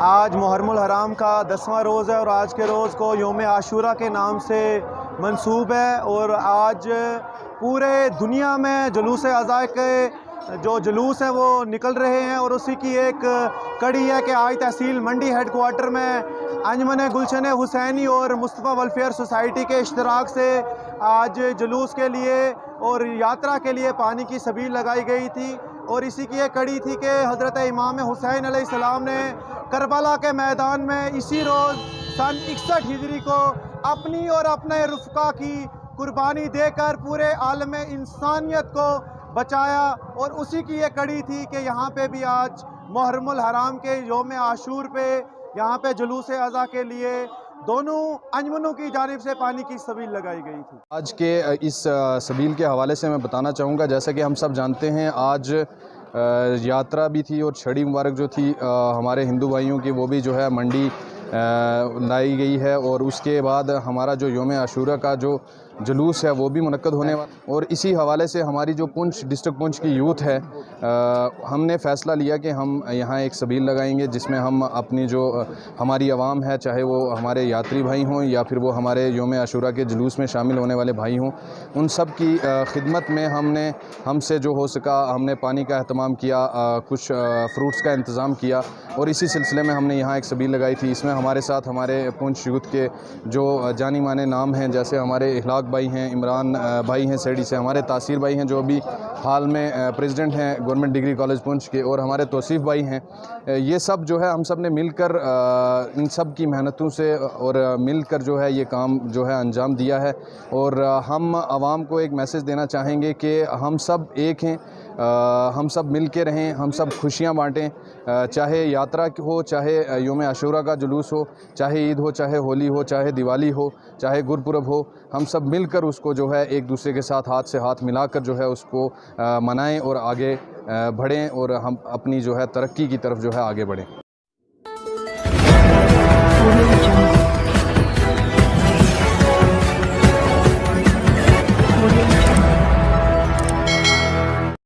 आज मुहर्रमुल हराम का 10वां रोज़ है और आज के रोज़ को यौम आशूरा के नाम से मंसूब है। और आज पूरे दुनिया में जुलूस अज़ा के जो जुलूस हैं वो निकल रहे हैं और उसी की एक कड़ी है कि आज तहसील मंडी हेड क्वार्टर में अंजुमन गुलशन हुसैनी और मुस्तफ़ा वेलफेयर सोसाइटी के इश्तराक से आज जुलूस के लिए और यात्रा के लिए पानी की सबील लगाई गई थी। और इसी की एक कड़ी थी कि हज़रत इमाम हुसैन अलैहिस्सलाम ने करबला के मैदान में इसी रोज़ सन 61 हिजरी को अपनी और अपने रुफ़का की कुर्बानी देकर पूरे आलम इंसानियत को बचाया। और उसी की एक कड़ी थी कि यहाँ पे भी आज मुहर्रमुल हराम के यौम आशूर पे यहाँ पे जुलूस अज़ा के लिए दोनों अंजुमनों की जानिब से पानी की सबील लगाई गई थी। आज के इस सबील के हवाले से मैं बताना चाहूँगा, जैसा कि हम सब जानते हैं आज यात्रा भी थी और छड़ी मुबारक जो थी हमारे हिंदू भाइयों की वो भी जो है मंडी लाई गई है। और उसके बाद हमारा जो यौम आशूरा का जो जुलूस है वो भी मुनक्कद होने वाला। और इसी हवाले से हमारी जो पुंछ डिस्ट्रिक्ट पुंछ की यूथ है हमने फ़ैसला लिया कि हम यहाँ एक सबील लगाएंगे जिसमें हम अपनी जो हमारी आवाम है, चाहे वो हमारे यात्री भाई हों या फिर वो हमारे यौम आशूरा के जुलूस में शामिल होने वाले भाई हों, उन सब की खिदमत में हमसे जो हो सका हमने पानी का अहतमाम किया, कुछ फ्रूट्स का इंतज़ाम किया और इसी सिलसिले में हमने यहाँ एक सबील लगाई थी। इसमें हमारे साथ हमारे पुंछ यूथ के जो जानी माने नाम हैं, जैसे हमारे इखलाक भाई हैं, इमरान भाई हैं सेडी से, हमारे तासीर भाई हैं जो अभी हाल में प्रेसिडेंट हैं गवर्नमेंट डिग्री कॉलेज पुंछ के, और हमारे तौसीफ़ भाई हैं। ये सब जो है हम सब ने मिलकर इन सब की मेहनतों से और मिलकर जो है ये काम जो है अंजाम दिया है। और हम आवाम को एक मैसेज देना चाहेंगे कि हम सब एक हैं, हम सब मिल के रहें, हम सब खुशियाँ बाँटें, चाहे यात्रा हो, चाहे यौम आशूरा का जुलूस हो, चाहे ईद हो, चाहे होली हो, चाहे दिवाली हो, चाहे गुरपुरब हो, हम सब मिलकर उसको जो है एक दूसरे के साथ हाथ से हाथ मिलाकर जो है उसको मनाएं और आगे बढ़ें और हम अपनी जो है तरक्की की तरफ जो है आगे बढ़ें।